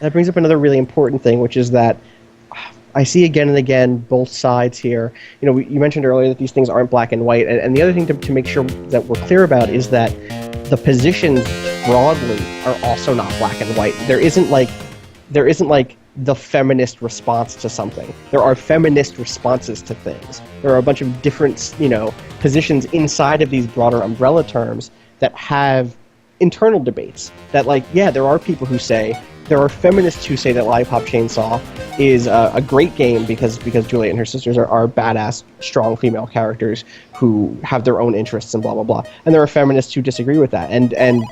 That brings up another really important thing, which is that I see again and again both sides here. You know, you mentioned earlier that these things aren't black and white, and the other thing to make sure that we're clear about is that the positions broadly are also not black and white. There isn't like the feminist response to something. There are feminist responses to things. There are a bunch of different, positions inside of these broader umbrella terms that have internal debates. That, there are people who say, there are feminists who say that Lollipop Chainsaw is a great game because Juliet and her sisters are badass, strong female characters who have their own interests and blah, blah, blah. And there are feminists who disagree with that. And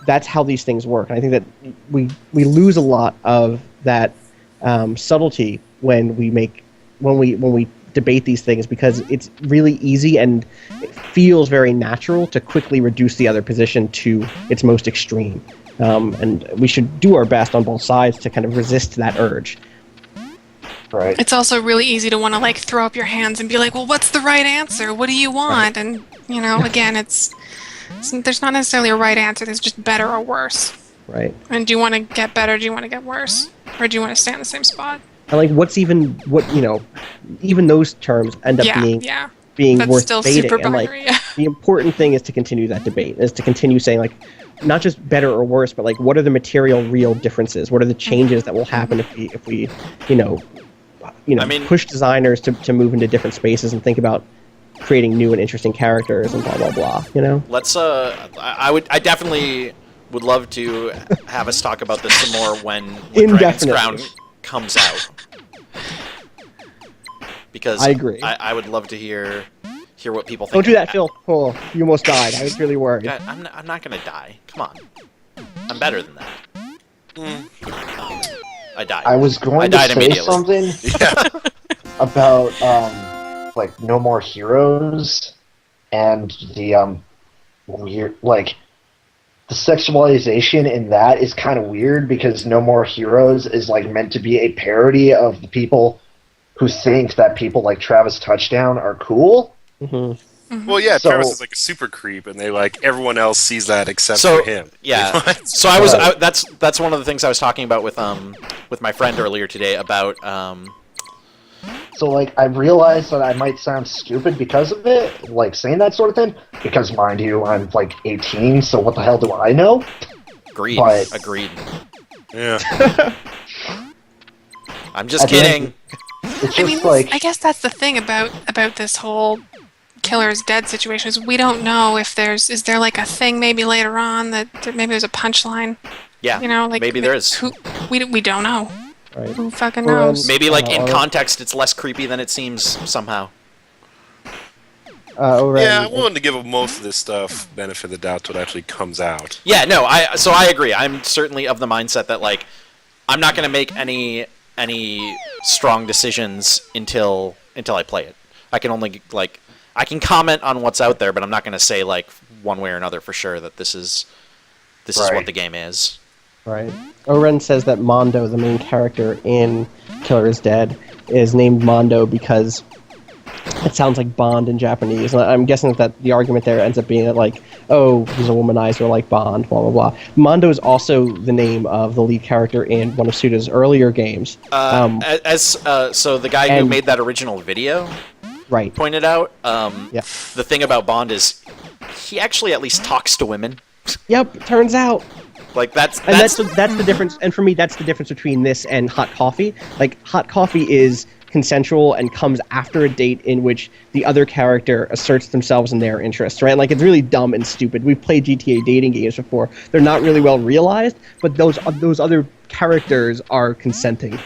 that's how these things work. And I think that we lose a lot of that subtlety when we debate these things, because it's really easy and it feels very natural to quickly reduce the other position to its most extreme. And we should do our best on both sides to kind of resist that urge. Right. It's also really easy to want to throw up your hands and be like, well, what's the right answer? What do you want? Right. And, again, there's not necessarily a right answer. There's just better or worse. Right. And do you want to get better? Do you want to get worse? Or do you want to stay in the same spot? And even those terms end up being That's worth still debating. Super binary, and the important thing is to continue that debate, is to continue saying not just better or worse, but what are the material real differences? What are the changes that will happen if we push designers to move into different spaces and think about creating new and interesting characters and blah blah blah. Let's I definitely would love to have us talk about this some more when Dragon's Crown comes out. Because I agree. I would love to hear what people think. Don't do that, Phil. Oh, you almost died. I was really worried. God, I'm not gonna die. Come on. I'm better than that. I died. I was going to say something about No More Heroes and the weird the sexualization in that is kind of weird, because No More Heroes is meant to be a parody of the people who think that people like Travis Touchdown are cool. Mm-hmm. Well, yeah, Travis is a super creep, and they everyone else sees that except for him. Yeah. So that's one of the things I was talking about with my friend earlier today about. So I realized that I might sound stupid because of it, saying that sort of thing. Because mind you, I'm 18, so what the hell do I know? Agreed. Agreed. Yeah. I'm just kidding. It's just I guess that's the thing about this whole killer is dead situation, is we don't know if is there a thing maybe later on that maybe there's a punchline. Yeah. Maybe there is. We don't know. Right. Who fucking knows? Maybe in context it's less creepy than it seems somehow. I'm willing to give most of this stuff benefit of the doubt till it actually comes out. Yeah, no, I agree. I'm certainly of the mindset that I'm not going to make any strong decisions until I play it. I can only I can comment on what's out there, but I'm not going to say one way or another for sure that this is what the game is. Right. Oren says that Mondo, the main character in Killer is Dead, is named Mondo because it sounds like Bond in Japanese. And I'm guessing that the argument there ends up being that he's a womanizer like Bond, blah, blah, blah. Mondo is also the name of the lead character in one of Suda's earlier games. So the guy who made that original video pointed out, the thing about Bond is he actually at least talks to women. Yep, turns out. That's the difference. And for me, that's the difference between this and Hot Coffee. Hot Coffee is consensual and comes after a date in which the other character asserts themselves in their interests, right? It's really dumb and stupid. We've played GTA dating games before. They're not really well realized, but those other characters are consenting,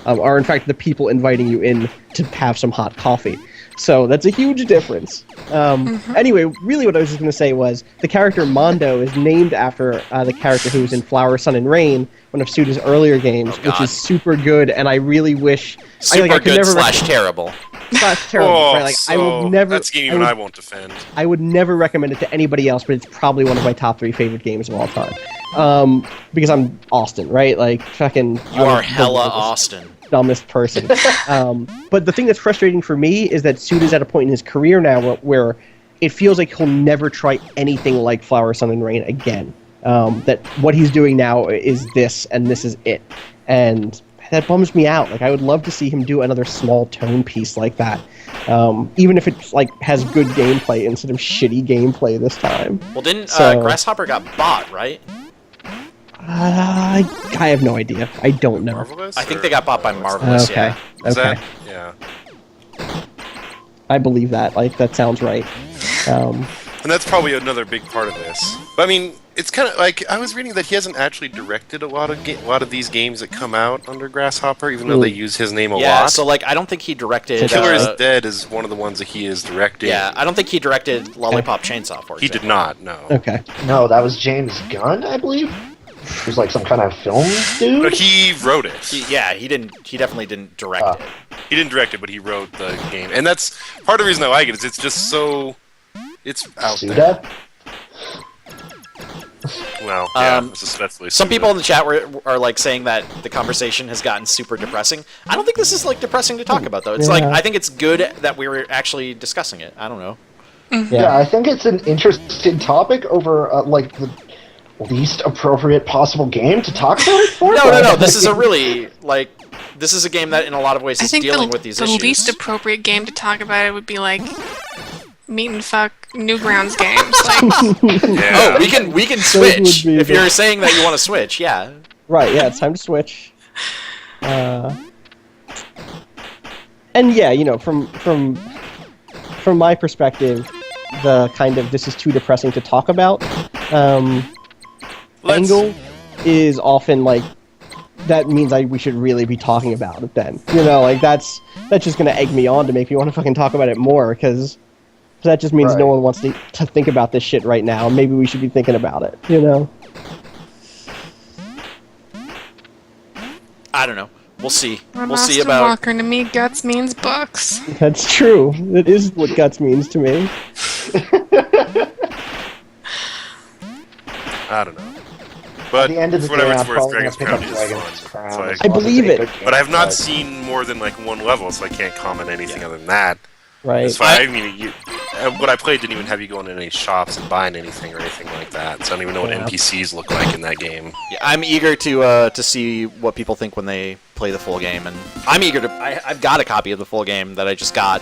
are in fact the people inviting you in to have some hot coffee. So that's a huge difference. Anyway, really what I was just going to say was the character Mondo is named after the character who was in Flower, Sun, and Rain, one of Suda's earlier games, which is super good, and I really wish... Super good / terrible. Terrible, right? I will never... That's a game I won't defend. I would never recommend it to anybody else, but it's probably one of my top 3 favorite games of all time. Because I'm Austin, right? You are hella Austin. Dumbest person. But the thing that's frustrating for me is that Suda's at a point in his career now where it feels like he'll never try anything like Flower, Sun, and Rain again. that what he's doing now is this, and this is it, and that bums me out. Like, I would love to see him do another small tone piece like that, even if it like has good gameplay instead of shitty gameplay this time. Well, didn't So- Grasshopper got bought, right? I have no idea. I don't know. Marvelous? I think they got bought by Marvelous. Okay. Yeah. Is Okay. that? Yeah. I believe that. Like, that sounds right. And that's probably another big part of this. But I mean, it's kind of like I was reading that he hasn't actually directed a lot of these games that come out under Grasshopper, even though they use his name a Yeah. lot. So like, I don't think he directed. Killer is Dead is one of the ones that he is directing. Yeah, I don't think he directed Lollipop Chainsaw. For He did example. not. No. Okay. No, that was James Gunn, I believe. He was like some kind of film dude. But he wrote it. He didn't. He definitely didn't direct it. He didn't direct it, but he wrote the game, and that's part of the reason I like it. Is it's just so it's out there. Suda? Well, yeah, Um, that's Some people in the chat are like saying that the conversation has gotten super depressing. I don't think this is like depressing to talk about though. It's like Yeah. I think it's good that we were actually discussing it. I don't know. Yeah, I think it's an interesting topic over like the least appropriate possible game to talk about it for. No. This is a really like this is a game that in a lot of ways I is think dealing with these the issues. least appropriate game to talk about it would be like Meat and Fuck Newgrounds games. Like, Yeah. Oh, we can switch would be if the- you're saying that you want to switch. Yeah. Right, yeah, it's time to switch. And yeah, you know, from my perspective, the kind of this is too depressing to talk about angle is often like that means we should really be talking about it then. You know, like that's just gonna egg me on to make me want to fucking talk about it more because that just means no Right. one wants to think about this shit right now. Maybe we should be thinking about it, you know? I don't know. We'll see. I'm We'll see Austin about. Walker. To me, guts means books. That's true. That is what guts means to me. I don't know. But At the end of the for whatever day, it's I'm worth, probably Dragon's gonna pick Crown up is Dragon's fun. Crown. It's as like- I long as believe it's a it. good game, but I have not but- seen more than like one level, so I can't comment anything other than that. Right. That's why I mean, what I played didn't even have you going in any shops and buying anything or anything like that. So I don't even know what Yeah. NPCs look like in that game. Yeah, I'm eager to see what people think when they play the full game, and I'm eager to. I've got a copy of the full game that I just got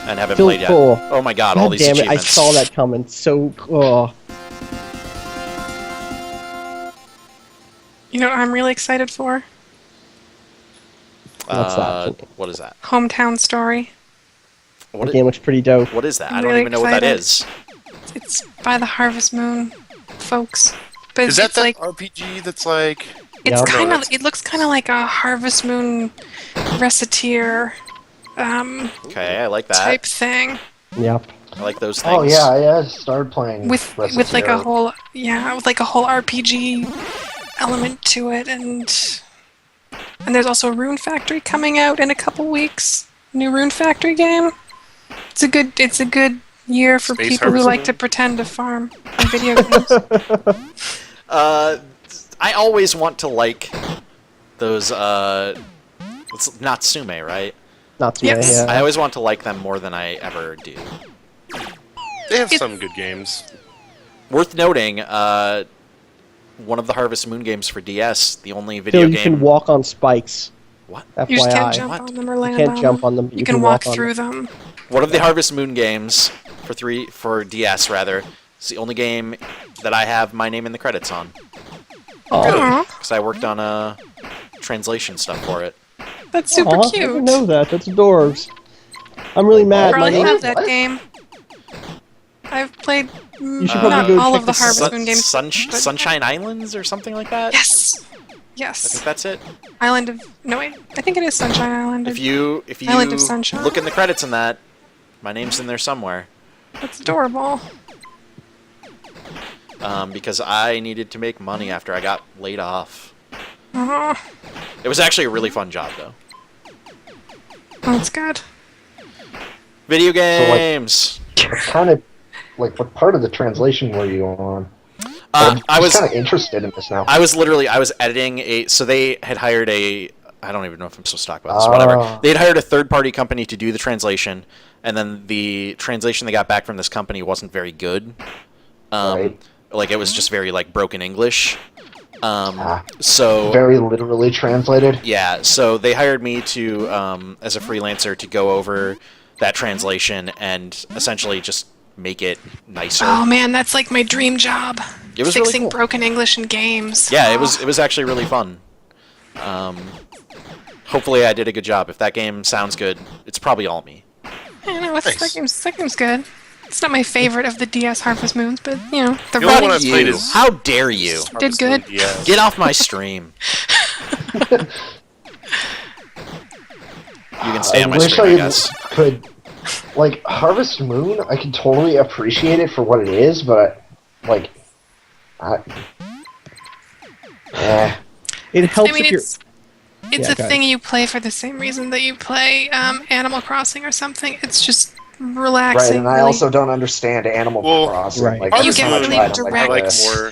and haven't Still played yet. full. Oh my god, all God these damn it! I achievements. saw that coming. So, oh, You know what I'm really excited for? What's that? What is that? Hometown Story. What the is, game looks pretty dope. what is that? I'm I don't really even know what that excited. is. It's by the Harvest Moon folks. But Is that it's that like RPG that's like? it's No. kind No, of it looks kind of like a Harvest Moon reciteer Okay, I like that. type thing Yep. I like those things. Oh yeah, I started playing with like a Reciteer. whole with like a whole RPG element to it, and there's also Rune Factory coming out in a couple weeks. New Rune Factory game. It's a good year for Space people who Harvest like Moon? to pretend to farm in video games. I always want to like those. It's Natsume, right? Not too Yes. many. I Yeah. always want to like them more than I ever do. They have It's- some good games. Worth noting, one of the Harvest Moon games for DS, the only video Phil, you game. can walk on spikes. What? FYI. You just can't jump What? on them or land can't on jump them. on them, but You can walk through them. One of the Harvest Moon games for DS rather. It's the only game that I have my name in the credits on Aw, because I worked on translation stuff for it. that's super Aw, I cute. didn't know that. That's adorgs. I'm really mad. I My probably name, have that What? game. I've played should not probably go all check of the this Harvest out. Moon games. but- Sunshine Islands or something like that. Yes. I think Yes. that's it. Island of no wait. I think it is Sunshine Island. If you Island of Sunshine. look in the credits in that, my name's in there somewhere. That's adorable. Because I needed to make money after I got laid off. Aw, It was actually a really fun job though. that's good. Video like- games. kind of like what part of the translation were you on? I was kind of interested in this now. I was editing so they had hired I don't even know if I'm supposed to talk about this, whatever. Ah. They had hired a third-party company to do the translation, and then the translation they got back from this company wasn't very good. Right. Like it was just very like broken English. So very literally translated. yeah, so they hired me to as a freelancer to go over that translation and essentially just make it nicer. Oh man, that's like my dream job. It was really fixing cool. broken English in games. Yeah, Oh. it was actually really fun. Hopefully I did a good job. If that game sounds good, it's probably all me. I know, Nice. that game's good. It's not my favorite of the DS Harvest Moons, but the The only writing one I played You, is how dare you? did good. Yeah. Get off my stream. You can stay on my wish stream, I I guess. could, like, Harvest Moon, I can totally appreciate it for what it is, but, like, It helps I mean, if you're. it's Yeah, a go ahead. thing you play for the same reason that you play Animal Crossing or something. It's just relaxing. right, and I really. also don't understand Animal Well, Crossing. Right. Like, Harvest You every get time Moon, I really try it, I'm I like this. more.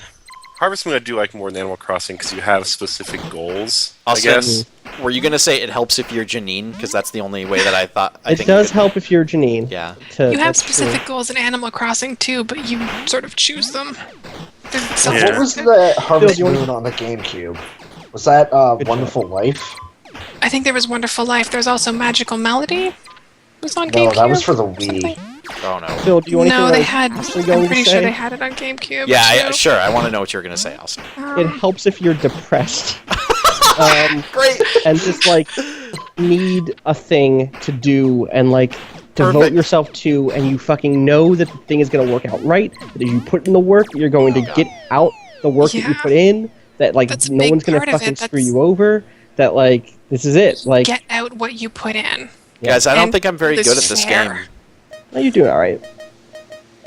Harvest Moon, I do like more than Animal Crossing because you have specific goals. Also, I guess. were you gonna say it helps if you're Janine? Because that's the only way that I thought. I It think does you could- help if you're Janine. Yeah. You have that's specific true. goals in Animal Crossing too, but you sort of choose them. They're Yeah. What self-directed. was the Harvest you wanna- Moon on the GameCube? Was that Good Wonderful Life? I think there was Wonderful Life. There's also Magical Melody. It was on No, GameCube. that was for the Wii. something. Oh no. Phil, do you want No, to they I'm had. actually I'm going pretty to sure say? they had it on GameCube. Yeah, too. sure. I want to know what you're gonna say, Austin. It helps if you're depressed. Great. And just like need a thing to do and like devote Perfect. yourself to, and you fucking know that the thing is going to work out right. That if you put in the work, you're going to get out the work that you Yeah. put in. That like That's a no big one's going part to of fucking it. screw That's- you over. That like this is it. Like Get out what you put in. Guys, I don't And think I'm very this good at this fair. game. oh, you're doing all right.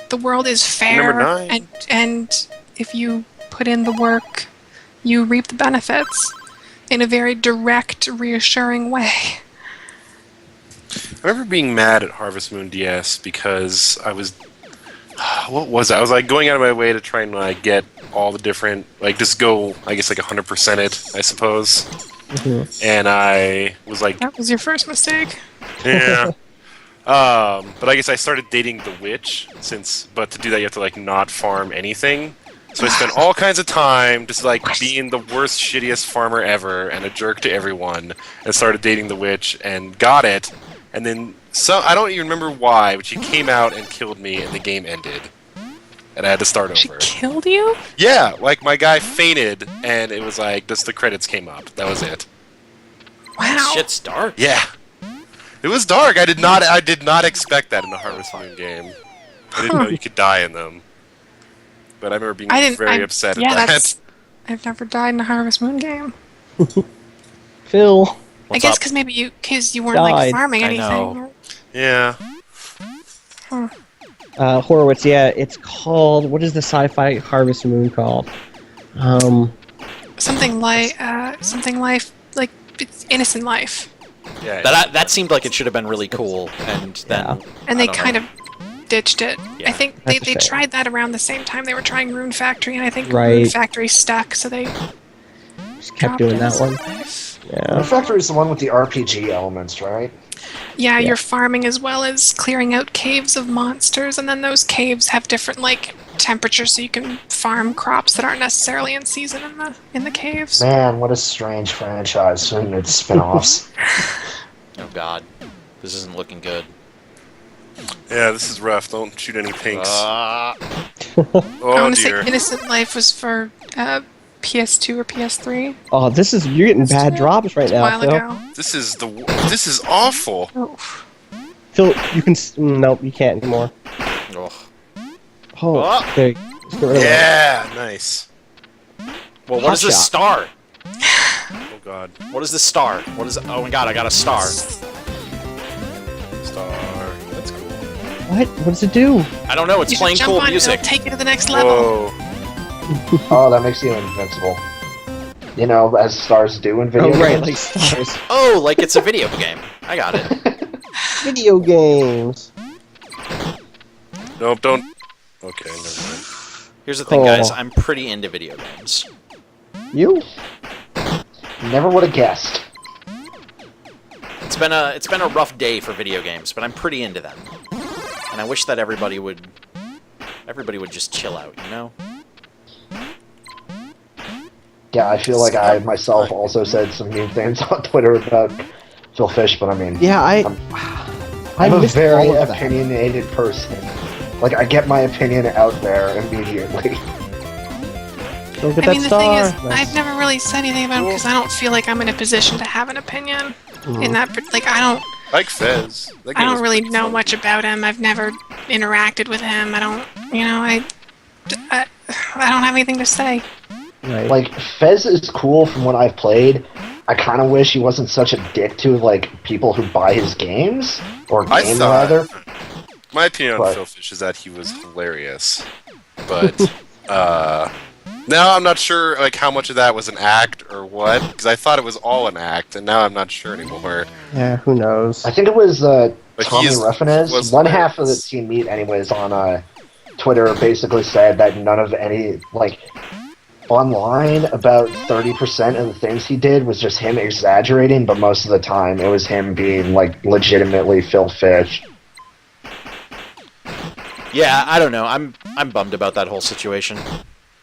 The world is fair, Number 9. and if you put in the work, you reap the benefits in a very direct, reassuring way. I remember being mad at Harvest Moon DS because I was. What was it? I was like going out of my way to try and like get all the different, like just go, I guess like 100% it, I suppose. And I was like, That was your first mistake. yeah. But I guess I started dating the witch but to do that you have to like not farm anything. So I spent all kinds of time just like being the worst, shittiest farmer ever and a jerk to everyone, and started dating the witch and got it. And then I don't even remember why, but she came out and killed me, and the game ended, and I had to start She over. killed you? Yeah, like my guy fainted, and it was like just the credits came up. That was it. Wow. Shit's dark. Yeah. It was dark. I did not expect that in a Harvest Moon game. I didn't know you could die in them. But I remember being very upset yeah, at that. I've never died in a Harvest Moon game. Phil, What's I guess up? because you weren't Died. like farming I anything. know. Yeah. Horowitz. Yeah, it's called. What is the sci-fi Harvest Moon called? Something like like it's Innocent Life, Yeah. That seemed like it should have been really cool, and then and they kind of ditched it. Yeah. I think That's a they shame. tried that around the same time they were trying Rune Factory, and I think Right. Rune Factory stuck, so they Just kept dropped doing that Innocent one. Life. The Yeah. Factory is the one with the RPG elements, right? Yeah, you're farming as well as clearing out caves of monsters, and then those caves have different like temperatures, so you can farm crops that aren't necessarily in season in the caves. Man, what a strange franchise and its spin-offs. oh god, this isn't looking good. Yeah, this is rough. Don't shoot any pinks. Uh, I Oh want to say dear. Innocent Life was for PS2 or PS3. Oh, you're getting bad drops right A now, while Phil. ago. This is awful. Oh. Phil, you can. Nope, you can't anymore. oh. Oh, Oh. there. Just get rid of that. Yeah, nice. Well, what is this Hotshot. star? Oh god. What is this star? What is? Oh my god, I got a star. Star. That's cool. What? What does it do? I don't know. It's You should playing jump cool on it, music. it'll take you to the next level. Whoa. Oh, that makes you invincible. You know, as stars do in video Oh, right, games. like stars. Oh, like it's a video game. I got it. Video games. Nope, don't. Okay, never mind. Here's the thing, Oh. guys. I'm pretty into video games. You? Never would have guessed. It's been a rough day for video games, but I'm pretty into them. And I wish that everybody would just chill out, you know? Yeah, I feel like I myself also said some mean things on Twitter about Phil Fish, but I mean, Yeah, I'm a missed very all of that. opinionated person. Like, I get my opinion out there immediately. Don't get I that mean, the thing star. is, Nice. I've never really said anything about him because I don't feel like I'm in a position to have an opinion. In that, like, Like Fez. That I game don't was really pretty know fun. much about him. I've never interacted with him. I don't, I don't have anything to say. Right. Like, Fez is cool from what I've played. I kind of wish he wasn't such a dick to, like, people who buy his games. Or I games, thought- rather. My opinion on But- Phil Fish is that he was hilarious. But, now I'm not sure, like, how much of that was an act or what, because I thought it was all an act, and now I'm not sure anymore. Yeah, who knows? I think it was But Tommy he Reffinez. was One half of the hilarious. team meet, anyways, on Twitter basically said that none of any, like, online, about 30% of the things he did was just him exaggerating, but most of the time it was him being, like, legitimately Phil Fish. Yeah, I don't know. I'm bummed about that whole situation.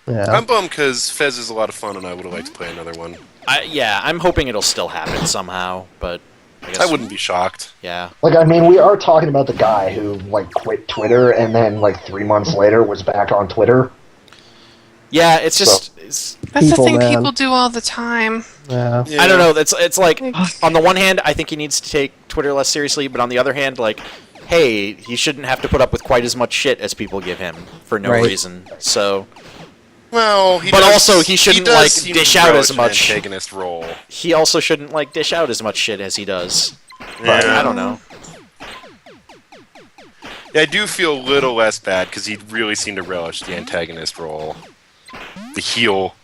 Yeah. I'm bummed because Fez is a lot of fun, and I would have liked to play another one. Yeah, I'm hoping it'll still happen somehow, but I guess I wouldn't be shocked. Yeah. Like, I mean, we are talking about the guy who, like, quit Twitter and then, like, 3 months later was back on Twitter. Yeah, it's just it's, That's People, the thing man. people do all the time. Yeah. I don't know. It's like on the one hand, I think he needs to take Twitter less seriously, but on the other hand, like, hey, he shouldn't have to put up with quite as much shit as people give him for no Right. reason. So Well, But also, he shouldn't, does like, seem dish to out relish as an much. antagonist role. he also shouldn't like dish out as much shit as he does. Yeah. I don't know. Yeah, I do feel a little less bad because he really seemed to relish the antagonist role, the heel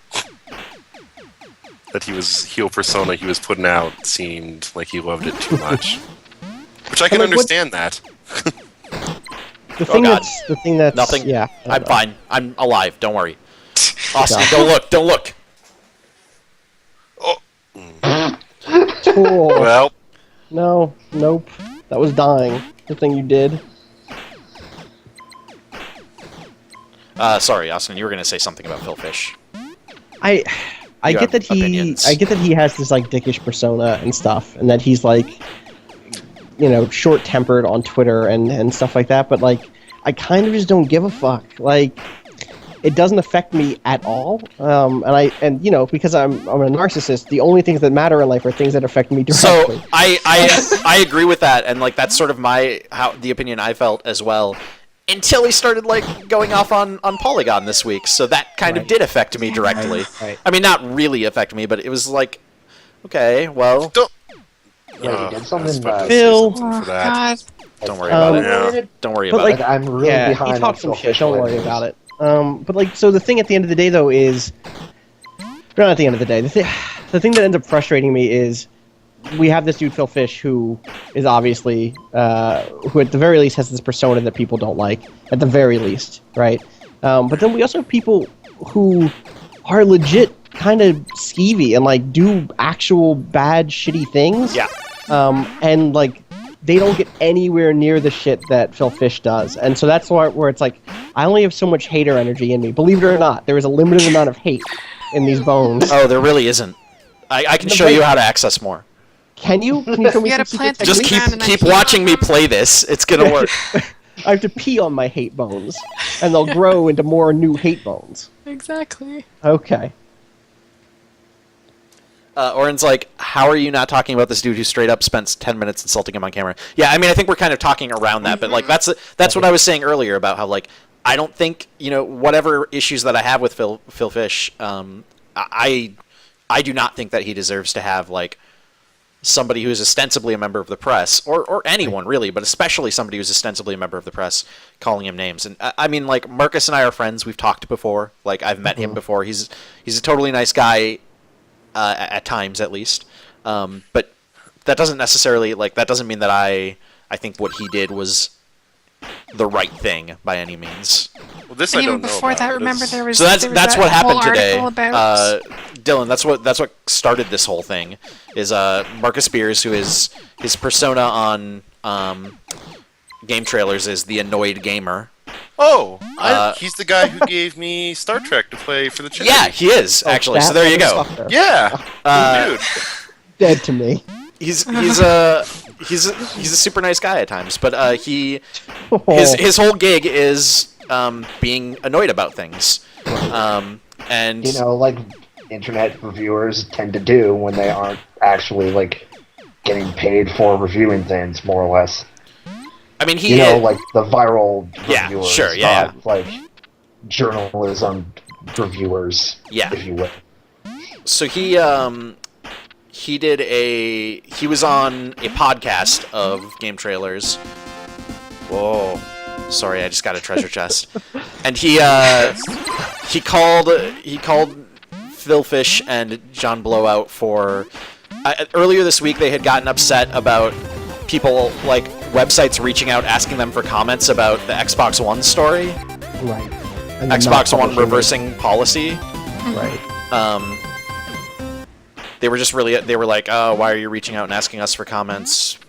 heel persona he was putting out seemed like he loved it too much, which I can like, what- understand that. The thing God. that's Nothing. Yeah. I I'm don't know. fine. I'm alive. Don't worry. Austin, Yeah. don't look. Don't look. Cool. Well, No. Nope. That was dying. The thing you did. Sorry, Austin. You were gonna say something about Phil Fish. I You get have that opinions. I get that he has this like dickish persona and stuff, and that he's like, short-tempered on Twitter and stuff like that. But like, I kind of just don't give a fuck. Like, it doesn't affect me at all. Because I'm a narcissist, the only things that matter in life are things that affect me directly. So I agree with that, and like that's sort of the opinion I felt as well. Until he started like going off on Polygon this week, so that kind of Right. did affect me directly. Right. I mean, not really affect me, but it was like, okay, well, don't. Yeah, he did something, I was about to Phil. say something Oh, for that. God. don't worry about it. Yeah. Don't worry But, about like, it. I'm really Yeah, behind he on talked some Phil shit. Fish Don't worry lately. about it. But like, so the thing at the end of the day, though, is not at the end of the day. The thing that ends up frustrating me is we have this dude Phil Fish who is obviously who at the very least has this persona that people don't like. At the very least, right? But then we also have people who are legit kind of skeevy and like do actual bad, shitty things. Yeah. And like they don't get anywhere near the shit that Phil Fish does. And so that's where it's like, I only have so much hater energy in me. Believe it or not, there is a limited amount of hate in these bones. Oh, there really isn't. I can show you how to access more. Can you show me You some gotta secret plant the Just technique? seed. keep watching me play this. It's gonna work. I have to pee on my hate bones, and they'll grow into more new hate bones. Exactly. Okay. Oren's like, how are you not talking about this dude who straight up spent 10 minutes insulting him on camera? Yeah, I mean, I think we're kind of talking around that, but like that's what I was saying earlier about how like I don't think whatever issues that I have with Phil Fish, I do not think that he deserves to have like somebody who is ostensibly a member of the press or anyone really, but especially somebody who's ostensibly a member of the press calling him names. And I mean, like Marcus and I are friends. We've talked before. Like I've met him before. He's a totally nice guy. At times, at least, but that doesn't necessarily that doesn't mean that I think what he did was the right thing by any means. Well, this And I even don't know before about, that, but remember it's- there was So that's that what happened whole today, article about Dylan. That's what started this whole thing. Is Marcus Spears, who is his persona on game trailers is the annoyed gamer. Oh, he's the guy who gave me Star Trek to play for the channel. Yeah, he is actually. So there you go. Yeah, dude. Dead to me. He's a super nice guy at times, but his whole gig is being annoyed about things, and You know, like internet reviewers tend to do when they aren't actually like getting paid for reviewing things, more or less. I mean, like the viral reviewers, sure, like journalism reviewers, if you will. So he was on a podcast of game trailers. Whoa, sorry, I just got a treasure chest, and he called Phil Fish and John Blowout for earlier this week. They had gotten upset about people like websites reaching out asking them for comments about the Xbox One story. Right. Xbox One reversing policy. Right. They were like, oh, why are you reaching out and asking us for comments?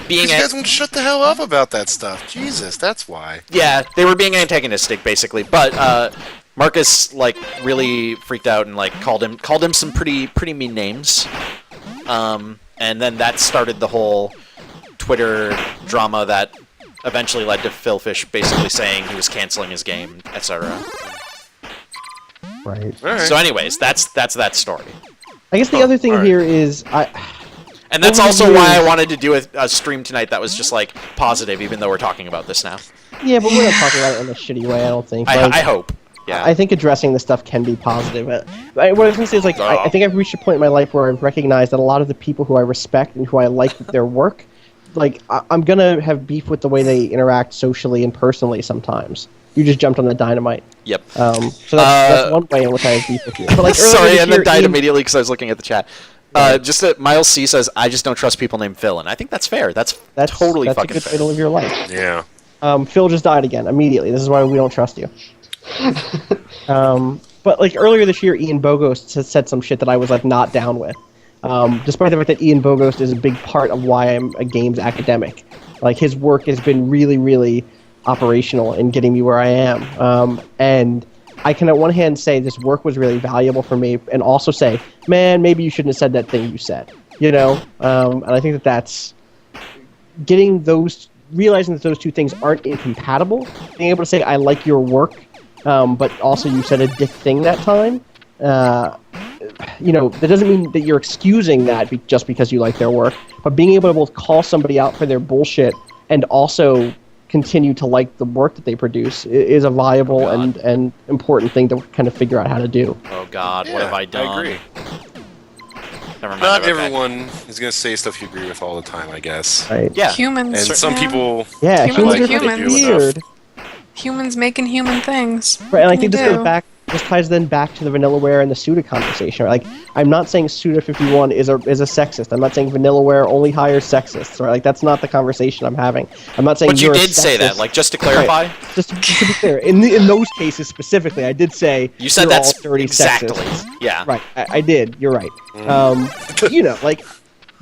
You guys won't shut the hell up about that stuff. Jesus, that's why. Yeah, they were being antagonistic, basically. But Marcus like really freaked out and like called him some pretty mean names. And then that started the whole Twitter drama that eventually led to Phil Fish basically saying he was canceling his game, etc. Right. So, anyways, that's that story. I guess the other thing here is and that's also why I wanted to do a stream tonight that was just like positive, even though we're talking about this now. Yeah, but we're not talking about it in a shitty way. I don't think. I hope. Yeah. I think addressing this stuff can be positive. What I was going to say is, like, I think I've reached a point in my life where I've recognized that a lot of the people who I respect and who I like their work, like, I'm going to have beef with the way they interact socially and personally sometimes. You just jumped on the dynamite. Yep. So that's one way in which I have beef with you. But, like, sorry, and then died immediately because I was looking at the chat. Just that Miles C says, I just don't trust people named Phil, and I think that's fair. That's totally fucking fair. That's a good way to live your life. Yeah. Phil just died again, immediately. This is why we don't trust you. But like earlier this year, Ian Bogost said some shit that I was like not down with. Despite the fact that Ian Bogost is a big part of why I'm a games academic. Like his work has been really, really operational in getting me where I am. And I can on one hand say this work was really valuable for me, and also say, man, maybe you shouldn't have said that thing you said. You know? And I think that's realizing that those two things aren't incompatible. Being able to say, I like your work, but also you said a dick thing that time. That doesn't mean that you're excusing that just because you like their work, but being able to both call somebody out for their bullshit and also continue to like the work that they produce is a viable and important thing to kind of figure out how to do. Oh God, what have I done? I agree. Never mind, Not everyone is going to say stuff you agree with all the time, I guess. Right. Yeah. Humans. And some people... Yeah, humans are humans. weird. Humans making human things. Right, and I think this ties then back to the Vanillaware and the Suda conversation. Right? Like, I'm not saying Suda51 is a sexist. I'm not saying Vanillaware only hires sexists. Right? Like, that's not the conversation I'm having. I'm not saying. But you did say that, like, just to clarify. Right. Just to be clear, in those cases specifically, I did say you said that's all dirty exactly. sexists. Yeah. Right. I did. You're right. Like,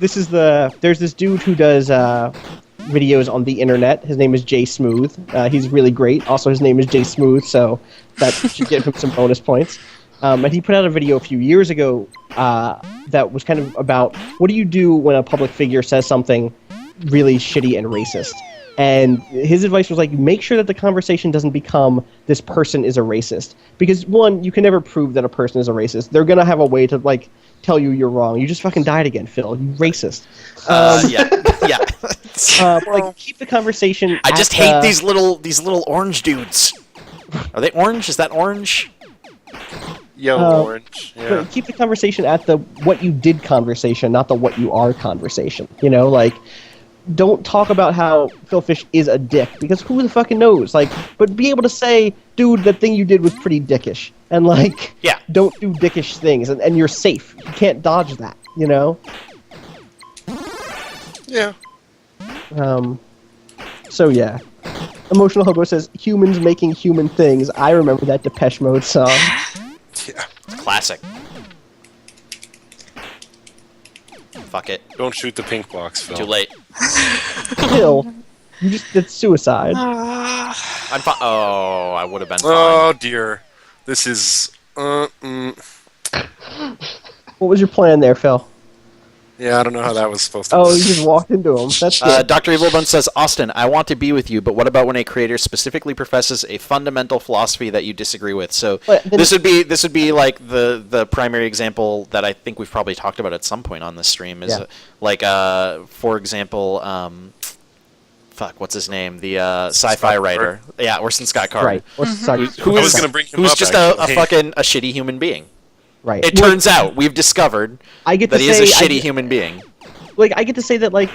there's this dude who does videos on the internet. His name is Jay Smooth. He's really great. Also, his name is Jay Smooth, so that should give him some bonus points. And he put out a video a few years ago that was kind of about what do you do when a public figure says something really shitty and racist. And his advice was like, make sure that the conversation doesn't become this person is a racist. Because one, you can never prove that a person is a racist. They're going to have a way to like tell you you're wrong. You just fucking died again, Phil. You racist. Yeah. Like keep the conversation. I just hate these little orange dudes. Are they orange? Is that orange? Yellow orange. Yeah. Keep the conversation at the what you did conversation, not the what you are conversation. You know, like don't talk about how Phil Fish is a dick because who the fucking knows? Like, but be able to say, dude, that thing you did was pretty dickish, and like, don't do dickish things, and you're safe. You can't dodge that. You know. Yeah. So yeah. Emotional Hobo says, humans making human things. I remember that Depeche Mode song. Yeah. Classic. Fuck it. Don't shoot the pink box, Phil. Too late. Phil, that's suicide. Oh, I would have been fine. Oh dear, this is. What was your plan there, Phil? Yeah, I don't know how that was supposed to. Oh, work. you just walked into him. That's good. Dr. Evilbun says, Austin, I want to be with you, but what about when a creator specifically professes a fundamental philosophy that you disagree with? So this would be like the primary example that I think we've probably talked about at some point on this stream is for example, what's his name? The sci-fi writer. Yeah, Orson Scott Card. Right. I was gonna bring him who's up, just actually. a shitty human being. Right. It turns out we've discovered that he is a shitty human being. Like, I get to say that, like,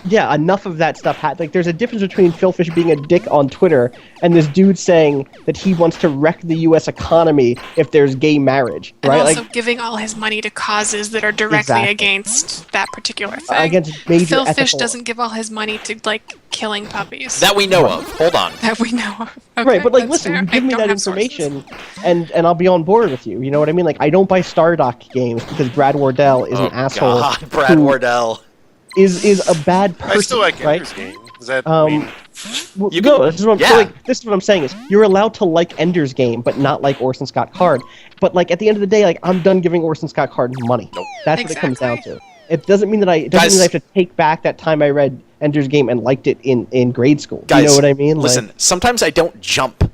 yeah, enough of that stuff. Like, there's a difference between Phil Fish being a dick on Twitter and this dude saying that he wants to wreck the U.S. economy if there's gay marriage, right? And also like, giving all his money to causes that are directly against that particular thing. Against major Phil Fish ethical... doesn't give all his money to, like, killing puppies. That we know of. Hold on. That we know of. Okay, right, but, like, that's listen, fair. you give I me don't that have information, sources. and I'll be on board with you. You know what I mean? Like, I don't buy Stardock games because Brad Wardell is an asshole. God, Brad Wardell. Is a bad person, I still like right? Ender's Game. Is that Well, You no, can- this is what I'm yeah. like, this is what I'm saying is you're allowed to like Ender's Game, but not like Orson Scott Card. But like at the end of the day, like I'm done giving Orson Scott Card money. Nope. That's what it comes down Exactly. to. It doesn't mean that I Guys- have to take back that time I read Ender's Game and liked it in grade school. Guys, you know what I mean? Listen, sometimes I don't jump.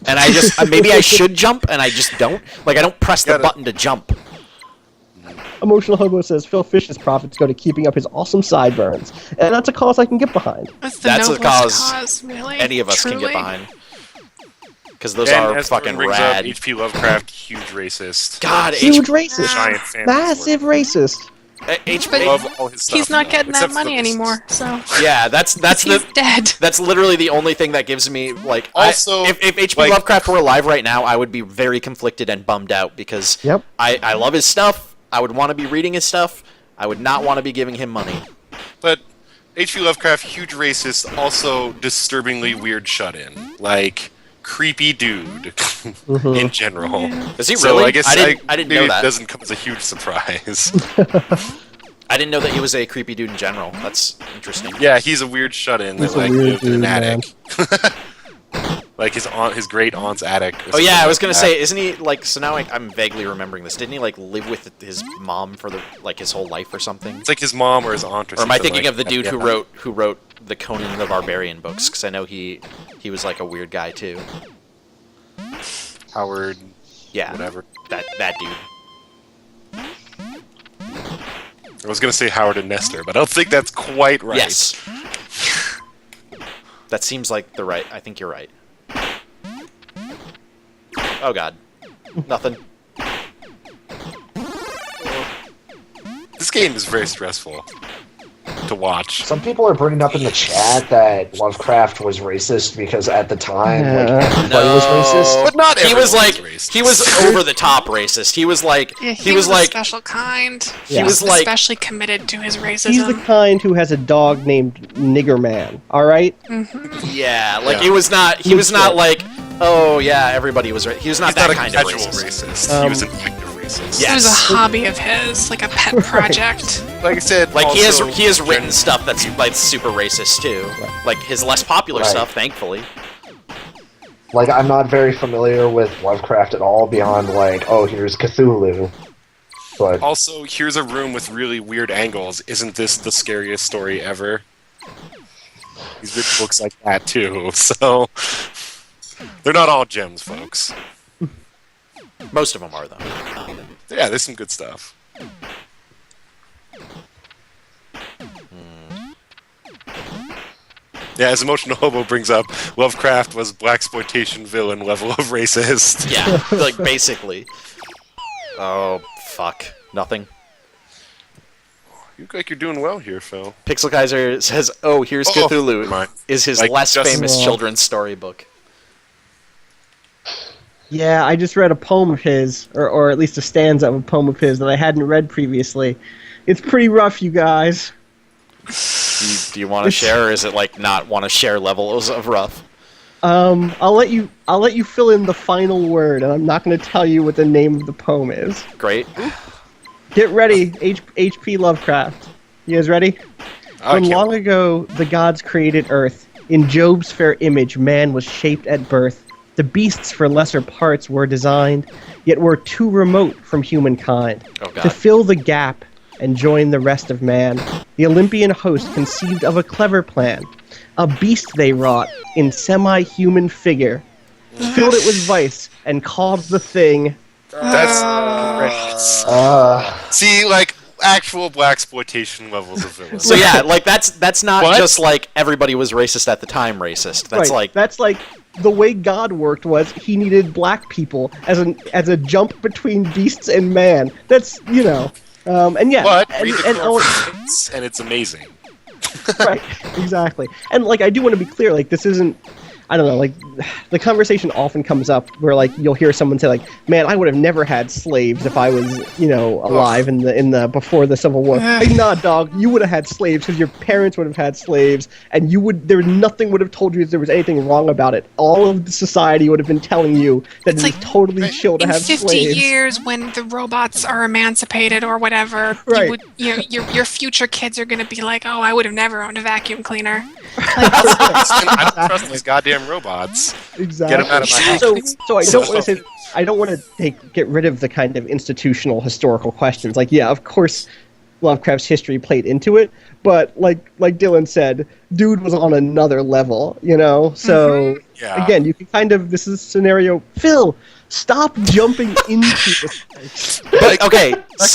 And I just, maybe I should jump, and I just don't. Like, I don't press the button to jump. Emotional Hobo says Phil Fish's profits go to keeping up his awesome sideburns, and that's a cause I can get behind. That's That's a noblest cause really. Any of us can Truly. get behind. Because those and are as fucking brings up, rad. H.P. Lovecraft, huge racist. God, Huge racist, Giant fan. massive racist. HP. Love all his stuff. He's not getting except that for the money racists. anymore, so Yeah, that's he's dead. That's literally the only thing that gives me like. Also, if H.P. like- Lovecraft were alive right now, I would be very conflicted and bummed out because Yep. I love his stuff. I would want to be reading his stuff. I would not want to be giving him money. But H.P. Lovecraft, huge racist, also disturbingly weird shut-in. Like, creepy dude in general. Is he So really? I guess I didn't know maybe that. it doesn't come as a huge surprise. I didn't know that he was a creepy dude in general. That's interesting. Yeah, he's a weird shut-in that He's a like weird lived in an dude, man. attic. Like his great aunt's attic. or Oh yeah, something I was like gonna that. say, isn't he like? So now I'm vaguely remembering this. Didn't he like live with his mom for his whole life or something? It's like his mom or his aunt or Or something. am I thinking like of the that, dude yeah. who wrote the Conan the Barbarian books? Because I know he was like a weird guy too. Howard? Yeah, Whatever. that dude. I was gonna say Howard and Nestor, but I don't think that's quite right. Yes. That seems like the right. I think you're right. Oh God, nothing. This game is very stressful to watch. Some people are bringing up in the chat that Lovecraft was racist because at the time, like, Yeah. everybody was racist. But not He everyone was like racist. he was over the top racist. He was like Yeah, he was like a special kind. Yeah. He was He was like- especially committed to his racism. He's the kind who has a dog named Nigger Man. All right. yeah, like Yeah. he was not Looks like oh yeah everybody was right. He was not He's that not a kind of casual racist. racist. He was an active racist. It was a Yes. hobby of his, like a pet project. Like I said, Like he has also written stuff that's like super racist too. Like his less popular Right. stuff, thankfully. Like, I'm not very familiar with Lovecraft at all beyond, like, oh, here's Cthulhu. But Also, here's a room with really weird angles. Isn't this the scariest story ever? He's written books like that too, so they're not all gems, folks. Most of them are though. Yeah, there's some good stuff. Yeah, as Emotional Hobo brings up, Lovecraft was blaxploitation villain level of racist. Yeah, like basically. Oh fuck, nothing. You look like you're doing well here, Phil. Pixel Kaiser says, "Oh, here's Oh, Cthulhu." never mind. Is his Like, less just- famous Well. children's storybook? Yeah, I just read a poem of his, or at least a stanza of a poem of his that I hadn't read previously. It's pretty rough, you guys. Do you want to share, or is it like not want to share levels of rough? I'll let you fill in the final word, and I'm not going to tell you what the name of the poem is. Great. Get ready, H.P. Lovecraft. You guys ready? I When can't- long ago the gods created Earth, In Job's fair image, man was shaped at birth. The beasts for lesser parts were designed, yet were too remote from humankind. Oh, God. To fill the gap and join the rest of man, the Olympian host conceived of a clever plan. A beast they wrought in semi-human figure, filled it with vice, and called the thing... That's horrendous. See, like, actual blaxploitation levels of villains. So yeah, like that's not What? just like everybody was racist at the time racist. That's like That's like the way God worked was he needed black people as a jump between beasts and man. That's and yeah, But and, read the and, Corinthians, and it's amazing. right, exactly. And like I do want to be clear, like this isn't. I don't know, like, the conversation often comes up where, like, you'll hear someone say, like, man, I would have never had slaves if I was, alive in the before the Civil War. Like, nah, dog, you would have had slaves because your parents would have had slaves, and nothing would have told you that there was anything wrong about it. All of the society would have been telling you that It's it was like, totally chill to In have 50 slaves. years, when the robots are emancipated or whatever, Right. your future kids are going to be like, oh, I would have never owned a vacuum cleaner. I don't trust these goddamn robots. Exactly. Get 'em out of my house. So I don't want to say I don't want to get rid of the kind of institutional historical questions. Like, yeah, of course, Lovecraft's history played into it, but like Dylan said, dude was on another level, So Yeah. again, you can this is a scenario. Phil, stop jumping into this. but okay, so